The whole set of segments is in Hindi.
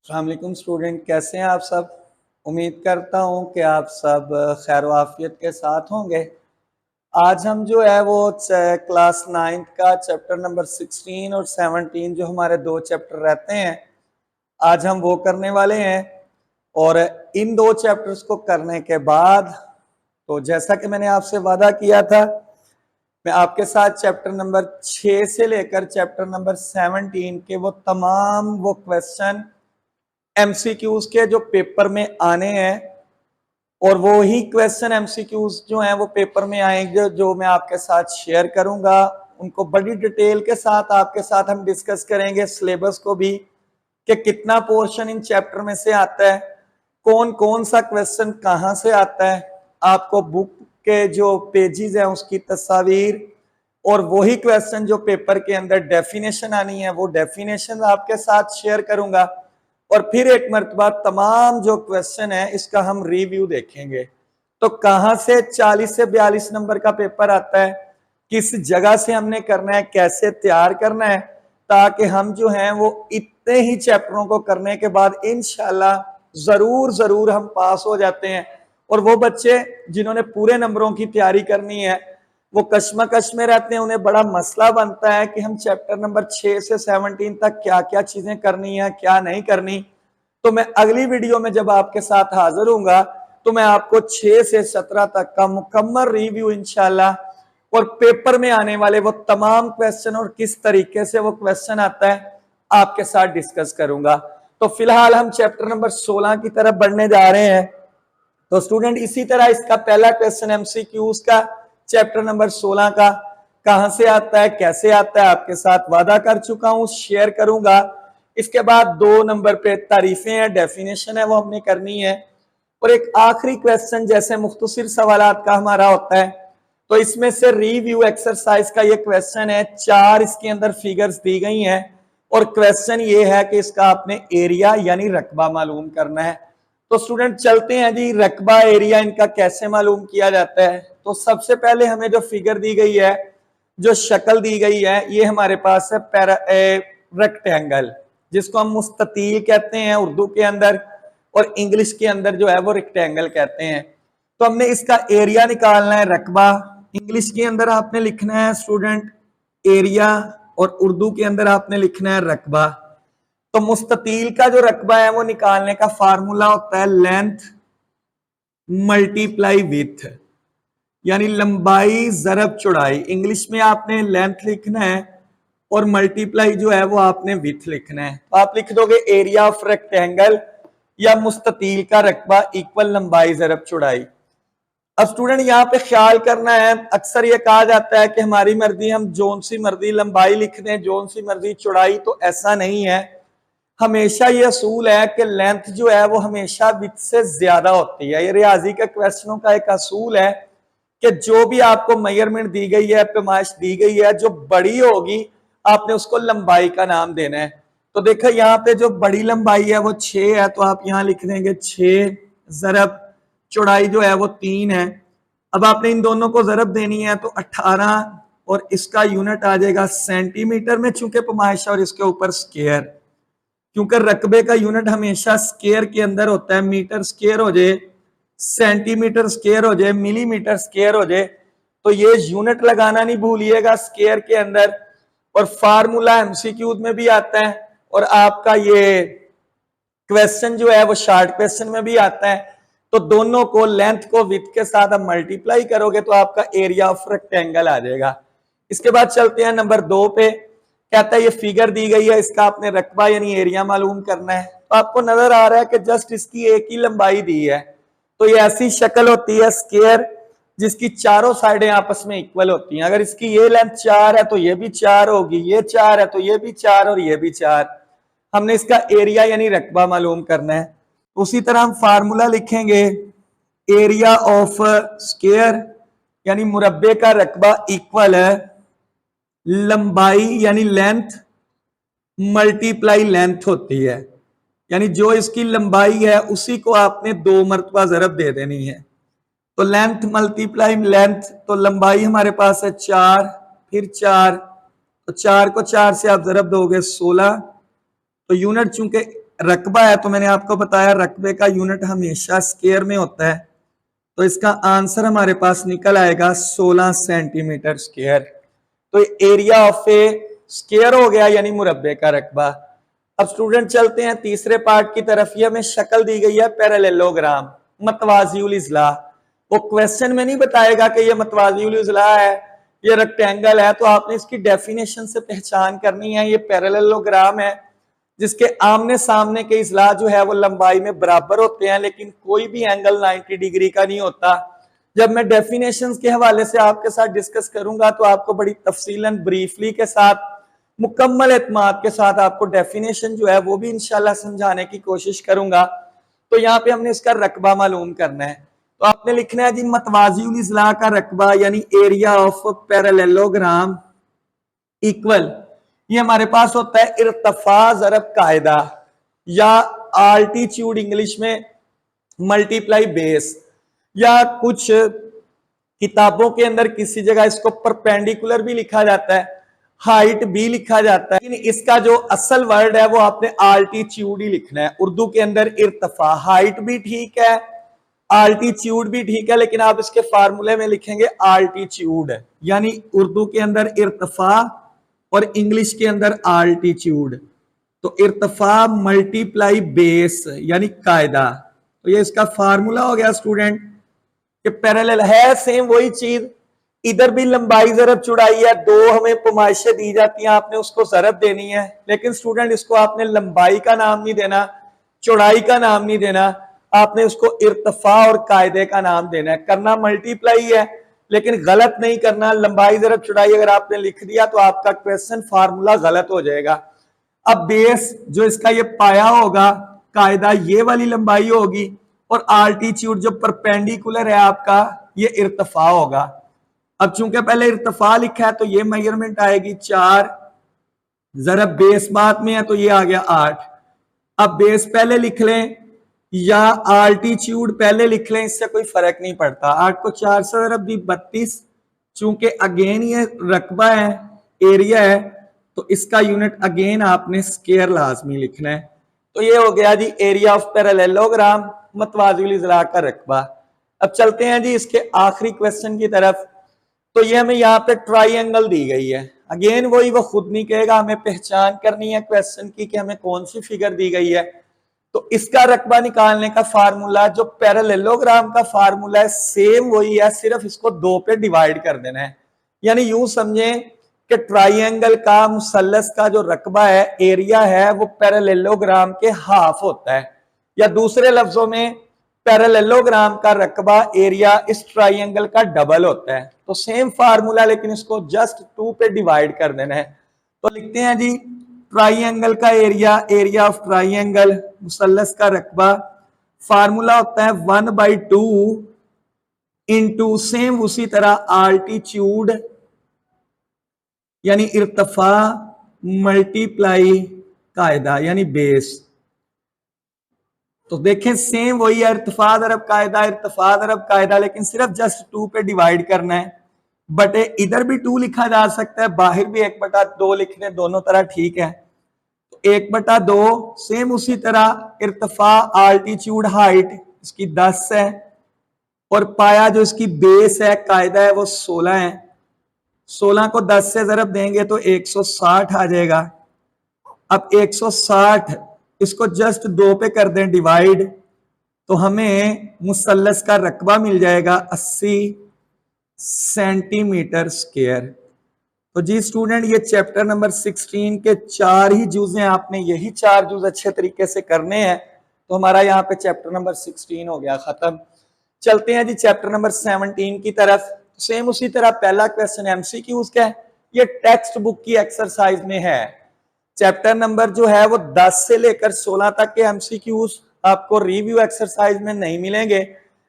अस्सलाम वालेकुम स्टूडेंट, कैसे हैं आप सब। उम्मीद करता हूं कि आप सब खैर वाफियत के साथ होंगे। आज हम जो है वो क्लास 9th का चैप्टर नंबर 16 और 17 जो हमारे दो चैप्टर रहते हैं, आज हम वो करने वाले हैं। और इन दो चैप्टर्स को करने के बाद तो जैसा कि मैंने आपसे वादा किया था, मैं आपके साथ चैप्टर नंबर 6 से लेकर चैप्टर नंबर 17 के वो तमाम वो क्वेश्चन एमसीक्यूज के जो पेपर में आने हैं और वो ही क्वेश्चन एमसीक्यूज जो हैं वो पेपर में आएंगे, जो मैं आपके साथ शेयर करूंगा। उनको बड़ी डिटेल के साथ आपके साथ हम डिस्कस करेंगे, सिलेबस को भी कि कितना पोर्शन इन चैप्टर में से आता है, कौन कौन सा क्वेश्चन कहाँ से आता है, आपको बुक के जो पेजेस हैं उसकी तस्वीर और वही क्वेश्चन जो पेपर के अंदर डेफिनेशन आनी है वो डेफिनेशन आपके साथ शेयर करूंगा। और फिर एक मर्तबा तमाम जो क्वेश्चन है इसका हम रिव्यू देखेंगे। तो कहां से 40 से 42 नंबर का पेपर आता है, किस जगह से हमने करना है, कैसे तैयार करना है, ताकि हम जो हैं वो इतने ही चैप्टरों को करने के बाद इंशाल्लाह जरूर जरूर हम पास हो जाते हैं। और वो बच्चे जिन्होंने पूरे नंबरों की तैयारी करनी है वो कश्मकश में रहते हैं, उन्हें बड़ा मसला बनता है कि हम चैप्टर नंबर 6 से 17 तक क्या क्या चीजें करनी है, क्या नहीं करनी। तो मैं अगली वीडियो में जब आपके साथ हाजिर हूंगा तो मैं आपको 6 से 17 तक का मुकम्मल रिव्यू इंशाल्लाह और पेपर में आने वाले वो तमाम क्वेश्चन और किस तरीके से वो क्वेश्चन आता है आपके साथ डिस्कस करूंगा। तो फिलहाल हम चैप्टर नंबर 16 की तरफ बढ़ने जा रहे हैं। तो स्टूडेंट इसी तरह इसका पहला क्वेश्चन एमसीक्यूज का चैप्टर नंबर 16 का कहां से आता है, कैसे आता है, आपके साथ वादा कर चुका हूं, शेयर करूंगा। इसके बाद 2 नंबर पे तारीफें हैं, डेफिनेशन है, वो हमने करनी है। और एक आखिरी क्वेश्चन जैसे मुख्तसर सवालात का हमारा होता है, तो इसमें से रिव्यू एक्सरसाइज का ये क्वेश्चन है। 4 इसके अंदर फिगर्स दी गई हैं और क्वेश्चन ये है कि इसका आपने एरिया यानी रकबा मालूम करना है। तो स्टूडेंट चलते हैं जी, रकबा एरिया इनका कैसे मालूम किया जाता है। तो सबसे पहले हमें जो फिगर दी गई है, जो शक्ल दी गई है, ये हमारे पास है रेक्टेंगल, जिसको हम मुस्ततील कहते हैं उर्दू के अंदर और इंग्लिश के अंदर जो है वो रेक्टेंगल कहते हैं। तो हमने इसका एरिया निकालना है, रकबा। इंग्लिश के अंदर आपने लिखना है स्टूडेंट एरिया और उर्दू के अंदर आपने लिखना है रकबा। तो मुस्ततील का जो रकबा है वो निकालने का फार्मूला होता है लेंथ मल्टीप्लाई विथ, यानी लंबाई जरब चौड़ाई। इंग्लिश में आपने लेंथ लिखना है और मल्टीप्लाई जो है वो आपने विथ लिखना है। तो आप लिख दोगे एरिया ऑफ रेक्टेंगल या मुस्ततील का रकबा इक्वल लंबाई जरब चौड़ाई। अब स्टूडेंट यहाँ पे ख्याल करना है, अक्सर ये कहा जाता है कि हमारी मर्जी, हम जोन सी मर्जी लंबाई लिख दें, जोन सी मर्जी चौड़ाई, तो ऐसा नहीं है। हमेशा ये असूल है कि लेंथ जो है वो हमेशा विड्थ से ज्यादा होती है। ये रियाजी के क्वेश्चनों का एक असूल है कि जो भी आपको मेजरमेंट दी गई है, पैमाइश दी गई है, जो बड़ी होगी आपने उसको लंबाई का नाम देना है। तो देखो यहाँ पे जो बड़ी लंबाई है वो 6 है, तो आप यहाँ लिख देंगे 6 जरब चौड़ाई जो है वो 3 है। अब आपने इन दोनों को जरब देनी है तो 18 और इसका यूनिट आ जाएगा सेंटीमीटर में, चूंकि पैमाइश और इसके ऊपर स्क्वायर, क्योंकि रकबे का यूनिट हमेशा स्क्वायर के अंदर होता है। मीटर स्क्वायर हो जाए, सेंटीमीटर स्क्वायर हो जाए, मिलीमीटर स्क्वायर हो जाए, तो ये यूनिट लगाना नहीं भूलिएगा स्क्वायर के अंदर। और फार्मूला एमसीक्यू में भी आता है और आपका ये क्वेश्चन जो है वो शॉर्ट क्वेश्चन में भी आता है। तो दोनों को लेंथ को विड्थ के साथ आप मल्टीप्लाई करोगे तो आपका एरिया ऑफ रेक्टेंगल आ जाएगा। इसके बाद चलते हैं नंबर 2 पे। कहता है ये फिगर दी गई है, इसका आपने रकबा यानी एरिया मालूम करना है। तो आपको नजर आ रहा है कि जस्ट इसकी एक ही लंबाई दी है। तो ये ऐसी शक्ल होती है स्क्वायर जिसकी चारों साइडें आपस में इक्वल होती हैं। अगर इसकी ये लेंथ 4 है तो ये भी 4 होगी, ये 4 है तो ये भी 4 और ये भी 4। हमने इसका एरिया यानी रकबा मालूम करना है। उसी तरह हम फार्मूला लिखेंगे एरिया ऑफ स्क्वायर यानी मुरब्बे का रकबा इक्वल है लंबाई यानी लेंथ मल्टीप्लाई लेंथ होती है, यानी जो इसकी लंबाई है उसी को आपने 2 मरतबा जरब दे देनी है। तो लेंथ मल्टीप्लाई लेंथ, तो लंबाई हमारे पास है 4 फिर 4, तो 4 को 4 से आप जरब दोगे 16, तो यूनिट चूंकि रकबा है तो मैंने आपको बताया रकबे का यूनिट हमेशा स्क्वायर में होता है, तो इसका आंसर हमारे पास निकल आएगा 16 सेंटीमीटर स्क्वायर। तो एरिया ऑफ ए स्क्वायर हो गया यानी मुरब्बे का रकबा। अब स्टूडेंट चलते हैं तीसरे पार्ट की तरफ। ये हमें शक्ल दी गई है पैरेललोग्राम, मतवाजिउल इज़्ला। वो क्वेश्चन में नहीं बताएगा कि ये मतवाजिउल इज़्ला है, ये रेक्टेंगल है, तो आपने इसकी डेफिनेशन से पहचान करनी है। ये पैरेललोग्राम है जिसके आमने सामने के इज़्ला जो है वो लंबाई में बराबर होते हैं, लेकिन कोई भी एंगल 90 डिग्री का नहीं होता। जब मैं डेफिनेशंस के हवाले से आपके साथ डिस्कस करूंगा तो आपको बड़ी तफसीलन ब्रीफली के साथ मुकम्मल एतमाद के साथ आपको डेफिनेशन जो है वो भी इंशाल्लाह समझाने की कोशिश करूंगा। तो यहाँ पे हमने इसका रकबा मालूम करना है, तो आपने लिखना है जी मतवाजिउल इज़्ला का रकबा यानी एरिया ऑफ पैरेललोग्राम इक्वल, ये हमारे पास होता है इर्तफा ज़रब कायदा या आल्टीट्यूड इंग्लिश में मल्टीप्लाई बेस, या कुछ किताबों के अंदर किसी जगह इसको परपेंडिकुलर भी लिखा जाता है, हाइट भी लिखा जाता है, लेकिन इसका जो असल वर्ड है वो आपने आल्टीट्यूड ही लिखना है। उर्दू के अंदर इर्तफा, हाइट भी ठीक है, आल्टीट्यूड भी ठीक है, लेकिन आप इसके फार्मूले में लिखेंगे आल्टीट्यूड, यानी उर्दू के अंदर इर्तफा और इंग्लिश के अंदर आल्टीट्यूड। तो इर्तफा मल्टीप्लाई बेस यानी कायदा, तो ये इसका फार्मूला हो गया स्टूडेंट कि पैरेलल है, सेम वही चीज, इधर भी लंबाई ज़रब चौड़ाई है, दो हमें पैमाइशें दी जाती हैं, आपने उसको ज़रब देनी है, लेकिन स्टूडेंट इसको आपने लंबाई का नाम नहीं देना, चौड़ाई का नाम नहीं देना, आपने उसको इर्तफा और कायदे का नाम देना है। करना मल्टीप्लाई है लेकिन गलत नहीं करना, लंबाई ज़रब चौड़ाई अगर आपने लिख दिया तो आपका क्वेश्चन फार्मूला गलत हो जाएगा। अब बेस जो इसका ये पाया होगा, कायदा ये वाली लंबाई होगी, और आल्टीट्यूड जो परपेंडिकुलर है आपका ये इर्तफा होगा। अब चूंकि पहले इर्तफा लिखा है तो ये मेजरमेंट आएगी 4, जरा बेस बात में है तो ये आ गया 8। अब बेस पहले लिख लें या आल्टीट्यूड पहले लिख लें, इससे कोई फर्क नहीं पड़ता। 8 को 4 से जरा भी 32, चूंकि अगेन ये रकबा है, एरिया है, तो इसका यूनिट अगेन आपने स्क्वायर लाजमी लिखना है। तो ये हो गया जी एरिया ऑफ पैरेललोग्राम मतवाजिउल इज़्ला का रकबा। अब चलते हैं जी इसके आखिरी क्वेश्चन की तरफ। तो ये हमें यहाँ पे ट्राइंगल दी गई है, अगेन वही वो खुद नहीं कहेगा, हमें पहचान करनी है क्वेश्चन की कि हमें कौन सी फिगर दी गई है। तो इसका रकबा निकालने का फार्मूला जो पैरेललोग्राम का फार्मूला है सेम वही है, सिर्फ इसको 2 पे डिवाइड कर देना है। यानी यूं समझें कि ट्राइंगल का, मुसल्लस का जो रकबा है, एरिया है, वो पैरेललोग्राम के हाफ होता है, या दूसरे लफ्जों में पैरेललोग्राम का रकबा एरिया इस ट्राइंगल का डबल होता है। तो सेम फार्मूला, लेकिन इसको जस्ट 2 पे डिवाइड कर देना है। तो लिखते हैं जी ट्राइंगल का एरिया, एरिया ऑफ ट्राइंगल, मुसल्लस का रकबा, फार्मूला होता है 1/2 इंटू सेम उसी तरह आल्टीट्यूड यानी इर्तफा मल्टीप्लाई कायदा यानी बेस। तो देखें सेम वही है, इर्तफा दरब कायदा, इर्तफा दरब कायदा, लेकिन सिर्फ जस्ट 2 पे डिवाइड करना है। बटे इधर भी 2 लिखा जा सकता है, बाहर भी 1/2 लिखने, दोनों तरह ठीक है। तो 1/2 सेम उसी तरह इर्तफा आल्टीट्यूड हाइट इसकी 10 है, और पाया जो इसकी बेस है कायदा है वो 16 है। 16 को 10 से जरब देंगे तो 160 आ जाएगा। अब 160 इसको जस्ट 2 पे कर दें डिवाइड, तो हमें मुसल्लस का रकबा मिल जाएगा 80 सेंटीमीटर स्क्वायर। तो जी स्टूडेंट ये चैप्टर नंबर 16 के 4 ही जुज हैं, आपने यही 4 जुज अच्छे तरीके से करने हैं, तो हमारा यहाँ पे चैप्टर नंबर 16 हो गया खत्म। चलते हैं जी चैप्टर नंबर 17 की तरफ। सेम उसी तरह पहला क्वेश्चन एमसीक्यूज का है, ये टेक्स्ट बुक की एक्सरसाइज में है। चैप्टर नंबर जो है वो 10 से लेकर 16 तक के एमसीक्यूज आपको रिव्यू एक्सरसाइज में नहीं मिलेंगे।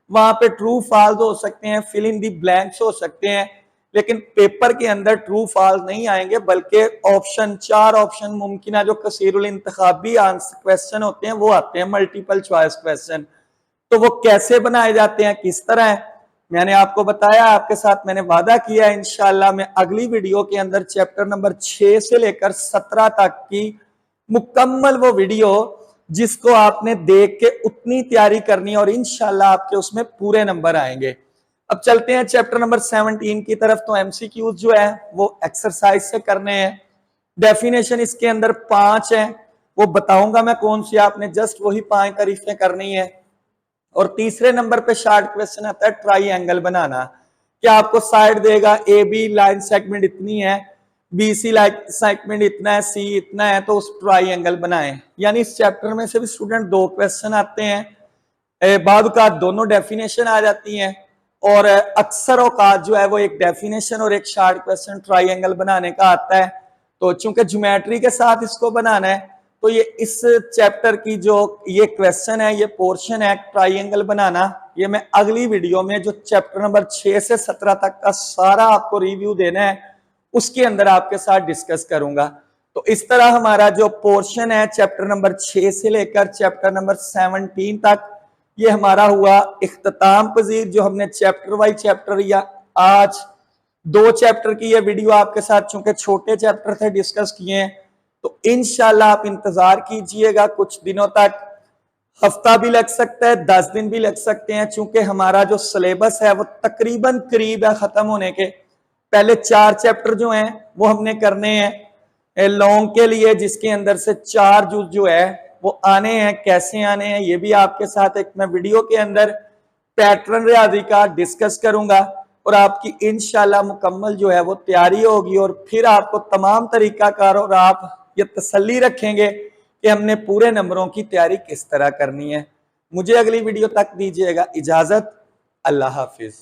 वहां पे ट्रू फॉल्स हो सकते हैं, फिल इन दी ब्लैंक्स हो सकते हैं, लेकिन पेपर के अंदर ट्रू फॉल्स नहीं आएंगे, बल्कि ऑप्शन 4 ऑप्शन मुमकिन जो कसीरुल इंतखाबी आंसर क्वेश्चन होते हैं वो आते हैं, मल्टीपल चॉइस क्वेश्चन। तो वो कैसे बनाए जाते हैं, किस तरह है, मैंने आपको बताया, आपके साथ मैंने वादा किया है इंशाल्लाह मैं अगली वीडियो के अंदर चैप्टर नंबर 6 से लेकर 17 तक की मुकम्मल वो वीडियो जिसको आपने देख के उतनी तैयारी करनी है और इंशाल्लाह आपके उसमें पूरे नंबर आएंगे। अब चलते हैं चैप्टर नंबर 17 की तरफ। तो एमसीक्यूज जो है वो एक्सरसाइज से करने हैं। डेफिनेशन इसके अंदर 5 है, वो बताऊंगा मैं कौन सी, आपने जस्ट वही 5 तारीफें करनी है। और तीसरे नंबर पे शॉर्ट क्वेश्चन आता है ट्राइंगल बनाना। क्या आपको साइड देगा ए बी लाइन सेगमेंट इतनी है, बी सी लाइन सेगमेंट इतना है, सी इतना है, तो उस ट्राइंगल बनाएं। यानी इस चैप्टर में से भी स्टूडेंट 2 क्वेश्चन आते हैं, बाद का दोनों डेफिनेशन आ जाती हैं, और अक्सर औकात जो है वो एक डेफिनेशन और एक शॉर्ट क्वेश्चन ट्राइंगल बनाने का आता है। तो चूंकि ज्योमेट्री के साथ इसको बनाना है, तो ये इस चैप्टर की जो ये क्वेश्चन है, ये पोर्शन है ट्राइंगल बनाना, ये मैं अगली वीडियो में जो चैप्टर नंबर 6 से 17 तक का सारा आपको रिव्यू देना है, उसके अंदर आपके साथ डिस्कस करूंगा। तो इस तरह हमारा जो पोर्शन है चैप्टर नंबर 6 से लेकर चैप्टर नंबर 17 तक, ये हमारा हुआ इख्तिताम पजीर। जो हमने चैप्टर वाइज चैप्टर या आज 2 चैप्टर की ये वीडियो आपके साथ चूंकि छोटे चैप्टर थे डिस्कस किए हैं, तो इंशाल्लाह आप इंतजार कीजिएगा कुछ दिनों तक। हफ्ता भी लग सकता है, 10 दिन भी लग सकते हैं, चूंकि हमारा जो सिलेबस है वो तकरीबन करीब है खत्म होने के। पहले 4 चैप्टर जो हैं वो हमने करने हैं लॉन्ग के लिए, जिसके अंदर से 4 जुज जो है वो आने हैं। कैसे आने हैं ये भी आपके साथ एक मैं वीडियो के अंदर पैटर्न रियाजी का डिस्कस करूंगा, और आपकी इंशाल्लाह मुकम्मल जो है वो तैयारी होगी। और फिर आपको तमाम तरीकाकार और आप ये तसल्ली रखेंगे कि हमने पूरे नंबरों की तैयारी किस तरह करनी है। मुझे अगली वीडियो तक दीजिएगा इजाजत। अल्लाह हाफिज।